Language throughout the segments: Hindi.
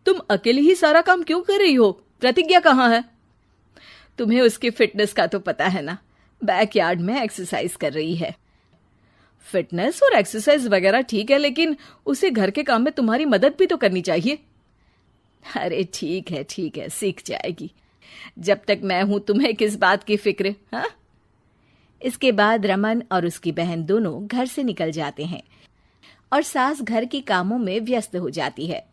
तुम अकेले ही सारा काम क्यों कर रही हो? प्रतिज्ञा कहाँ है? तुम्हें उसकी फिटनेस का तो पता है ना, बैकयार्ड में एक्सरसाइज कर रही है। फिटनेस और एक्सरसाइज वगैरह ठीक है, लेकिन उसे घर के काम में तुम्हारी मदद भी तो करनी चाहिए। अरे ठीक है, सीख जाएगी। जब तक मैं हूं तुम्हें किस बात की फिक्र? हाँ। इसके बाद रमन और उसकी बहन दोनों घर से निकल जाते हैं और सास घर के कामों में व्यस्त हो जाती है।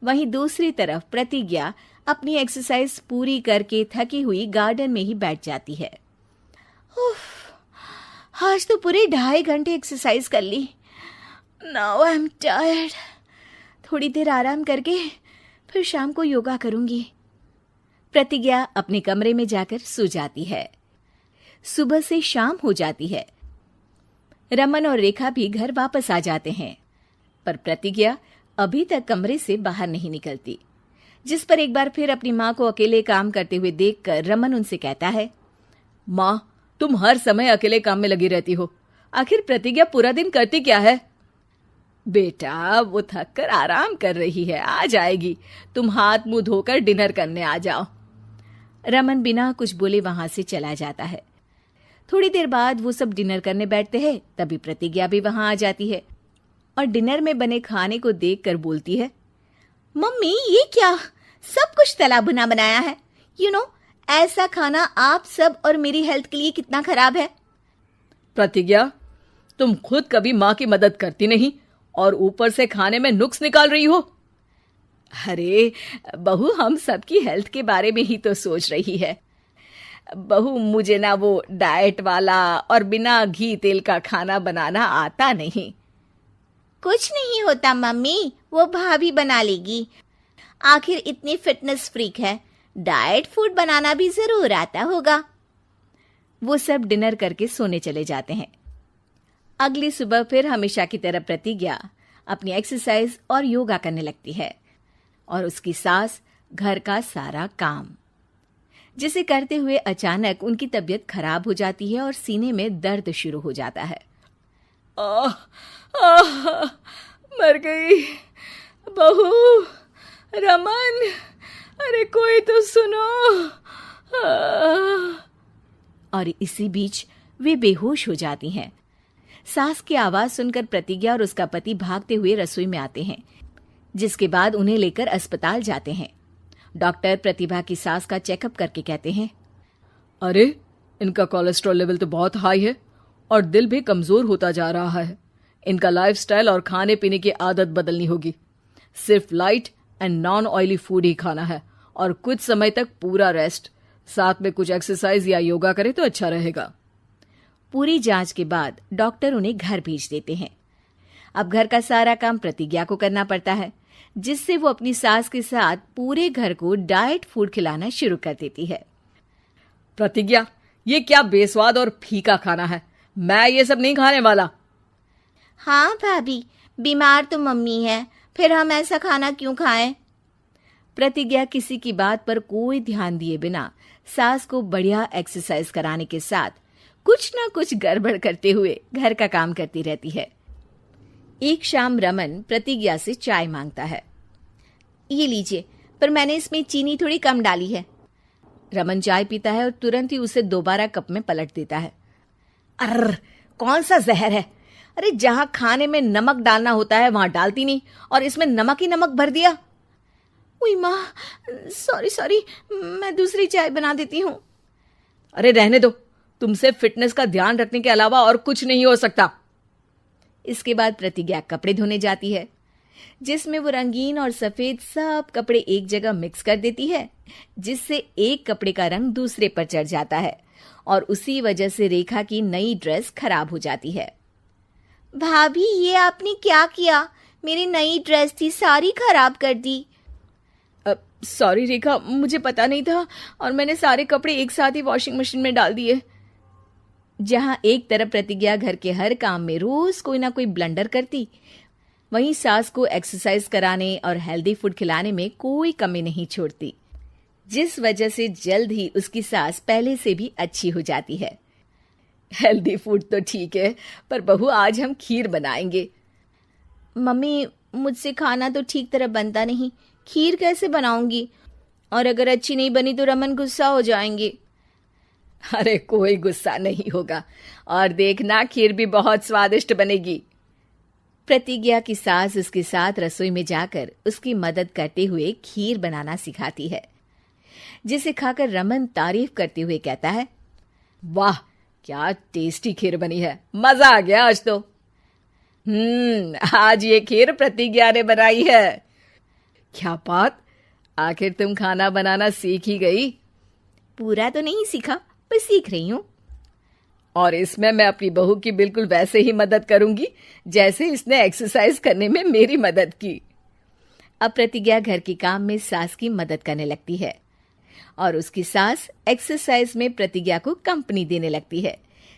वहीं दूसरी तरफ प्रतिज्ञा अपनी एक्सरसाइज पूरी करके थकी हुई गार्डन में ही बैठ जाती है। आज तो पूरे 2.5 घंटे एक्सरसाइज कर ली। Now I am tired. थोड़ी देर आराम करके फिर शाम को योगा करूंगी। प्रतिज्ञा अपने कमरे में जाकर सो जाती है। सुबह से शाम हो जाती है। रमन और रेखा भी घर वापस आ जाते हैं, पर प्रतिज्ञा अभी तक कमरे से बाहर नहीं निकलती, जिस पर एक बार फिर अपनी माँ को अकेले काम करते हुए देखकर रमन उनसे कहता है, माँ, तुम हर समय अकेले काम में लगी रहती हो। आखिर प्रतिज्ञा पूरा दिन करती क्या है? बेटा, वो थक कर आराम कर रही है, आ जाएगी। तुम हाथ मुंह धोकर डिनर करने आ जाओ। रमन बिना कुछ बोले वहां से चला जाता है। थोड़ी देर बाद वो सब डिनर करने बैठते हैं। तभी प्रतिज्ञा भी वहां आ जाती है और डिनर में बने खाने को देखकर बोलती है, मम्मी, ये क्या? सब कुछ तला भुना बनाया है। ऐसा खाना आप सब और मेरी हेल्थ के लिए कितना खराब है। प्रतिज्ञा, तुम खुद कभी माँ की मदद करती नहीं और ऊपर से खाने में नुक्स निकाल रही हो। अरे बहू, हम सबकी हेल्थ के बारे में ही तो सोच रही है। बहू, मुझे ना वो डाइट वाला और बिना घी तेल का खाना बनाना आता नहीं। कुछ नहीं होता मम्मी, वो भाभी बना लेगी। आखिर इतनी फिटनेस फ्रीक है, डाइट फूड बनाना भी जरूर आता होगा। वो सब डिनर करके सोने चले जाते हैं। अगली सुबह फिर हमेशा की तरह प्रतिज्ञा अपनी एक्सरसाइज और योगा करने लगती है और उसकी सास घर का सारा काम, जिसे करते हुए अचानक उनकी तबीयत खराब हो जाती है और सीने में दर्द शुरू हो जाता है। मर गई बहू। रमन, अरे कोई तो सुनो। और इसी बीच वे बेहोश हो जाती हैं। सास की आवाज सुनकर प्रतिज्ञा और उसका पति भागते हुए रसोई में आते हैं, जिसके बाद उन्हें लेकर अस्पताल जाते हैं। डॉक्टर प्रतिभा की सास का चेकअप करके कहते हैं, अरे इनका कोलेस्ट्रॉल लेवल तो बहुत हाई है और दिल भी कमजोर होता जा रहा है। इनका लाइफस्टाइल और खाने पीने की आदत बदलनी होगी। सिर्फ light and non oily food ही खाना है और कुछ समय तक पूरा रेस्ट, साथ में कुछ एक्सरसाइज या योगा करे तो अच्छा रहेगा। पूरी जांच के बाद डॉक्टर उन्हें घर भेज देते हैं। अब घर का सारा काम प्रतिज्ञा को करना पड़ता है, जिससे वो अपनी सास के साथ पूरे घर को डाइट फूड खिलाना शुरू कर देती है। प्रतिज्ञा, ये क्या बेस्वाद और फीका खाना है। मैं ये सब नहीं खाने वाला। हाँ भाभी, बीमार तो मम्मी है, फिर हम ऐसा खाना क्यों खाएं? प्रतिज्ञा किसी की बात पर कोई ध्यान दिए बिना सास को बढ़िया एक्सरसाइज कराने के साथ कुछ ना कुछ गड़बड़ करते हुए घर का काम करती रहती है। एक शाम रमन प्रतिज्ञा से चाय मांगता है। ये लीजिए, पर मैंने इसमें चीनी थोड़ी कम डाली है। रमन चाय पीता है और तुरंत ही उसे दोबारा कप में पलट देता है। अर्र, कौन सा जहर है? अरे जहां खाने में नमक डालना होता है वहां डालती नहीं और इसमें नमक ही नमक भर दिया। उई माँ, सॉरी, मैं दूसरी चाय बना देती हूँ। अरे रहने दो, तुमसे फिटनेस का ध्यान रखने के अलावा और कुछ नहीं हो सकता। इसके बाद प्रतिज्ञा कपड़े धोने जाती है, जिसमें वो रंगीन और सफेद सब कपड़े एक जगह मिक्स कर देती है, जिससे एक कपड़े का रंग दूसरे पर चढ़ जाता है और उसी वजह से रेखा की नई ड्रेस खराब हो जाती है। भाभी, ये आपने क्या किया? मेरी नई ड्रेस थी, सारी खराब कर दी। सॉरी रेखा, मुझे पता नहीं था और मैंने सारे कपड़े एक साथ ही वॉशिंग मशीन में डाल दिए। जहां एक तरफ प्रतिज्ञा घर के हर काम में रोज कोई ना कोई ब्लंडर करती, वहीं सास को एक्सरसाइज कराने और हेल्दी फूड खिलाने में कोई कमी नहीं छोड़ती, जिस वजह से जल्द ही उसकी सास पहले से भी अच्छी हो जाती है। हेल्दी फूड तो ठीक है, पर बहू आज हम खीर बनाएंगे। मम्मी, मुझसे खाना तो ठीक तरह बनता नहीं, खीर कैसे बनाऊंगी? और अगर अच्छी नहीं बनी तो रमन गुस्सा हो जाएंगे। अरे कोई गुस्सा नहीं होगा, और देखना खीर भी बहुत स्वादिष्ट बनेगी। प्रतिज्ञा की सास उसके साथ रसोई में जाकर उसकी मदद करते हुए खीर बनाना सिखाती है, जिसे खाकर रमन तारीफ करते हुए कहता है, वाह क्या टेस्टी खीर बनी है, मजा आ गया आज तो। आज ये खीर प्रतिज्ञा ने बनाई है। क्या बात, आखिर तुम खाना बनाना सीख ही गई? पूरा तो नहीं सीखा, पर सीख रही हूँ। और इसमें मैं अपनी बहू की बिल्कुल वैसे ही मदद करूंगी जैसे इसने एक्सरसाइज करने में मेरी मदद की। अब प्रतिज्ञा घर के काम में सास की मदद करने लगती है और उसकी सास एक्सरसाइज में प्रतिज्ञा को कंपनी देने लगती है,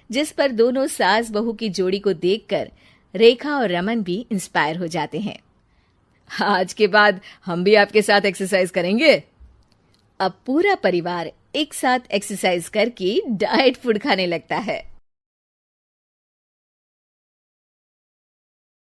जिस पर दोनों सास बहू की जोड़ी को देखकर रेखा और रमन भी इंस्पायर हो जाते हैं। आज के बाद हम भी आपके साथ एक्सरसाइज करेंगे। अब पूरा परिवार एक साथ एक्सरसाइज करके डाइट फूड खाने लगता है।